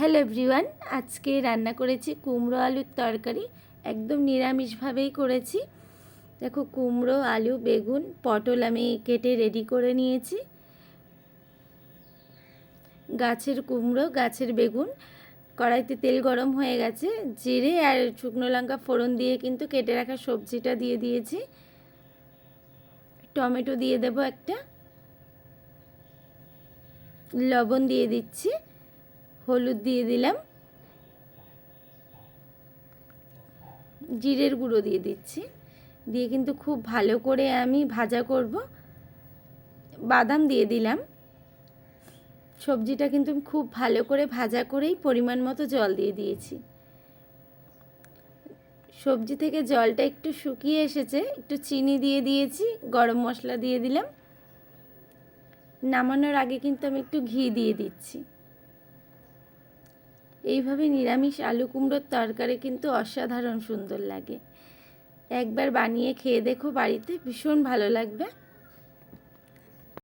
Hello everyone, আজকে রান্না করেছি কুমড়ো আলুর তরকারি। একদম নিরামিষভাবেই করেছি। দেখো, কুমড়ো, আলু, বেগুন, পটল আমি কেটে রেডি করে নিয়েছি। গাছের কুমড়ো, গাছের বেগুন। কড়াইতে তেল গরম হয়ে গেছে, জিরে আর শুকনো লঙ্কা ফোড়ন দিয়ে কিন্তু কেটে রাখা সবজিটা দিয়ে দিয়েছি। টমেটো দিয়ে দেব একটা, লবণ দিয়ে দিচ্ছি, হলুদ দিয়ে দিলাম, জিরের গুঁড়ো দিয়ে দিচ্ছি। দিয়ে কিন্তু খুব ভালো করে আমি ভাজা করব। বাদাম দিয়ে দিলাম। সবজিটা কিন্তু খুব ভালো করে ভাজা করেই পরিমাণ মতো জল দিয়ে দিয়েছি। সবজি থেকে জলটা একটু শুকিয়ে এসেছে, একটু চিনি দিয়ে দিয়েছি, গরম মশলা দিয়ে দিলাম। নামানোর আগে কিন্তু আমি একটু ঘি দিয়ে দিচ্ছি। এইভাবে নিরামিষ আলু কুমড়োর তরকারি কিন্তু অসাধারণ সুন্দর লাগে। একবার বানিয়ে খেয়ে দেখো বাড়িতে, ভীষণ ভালো লাগবে।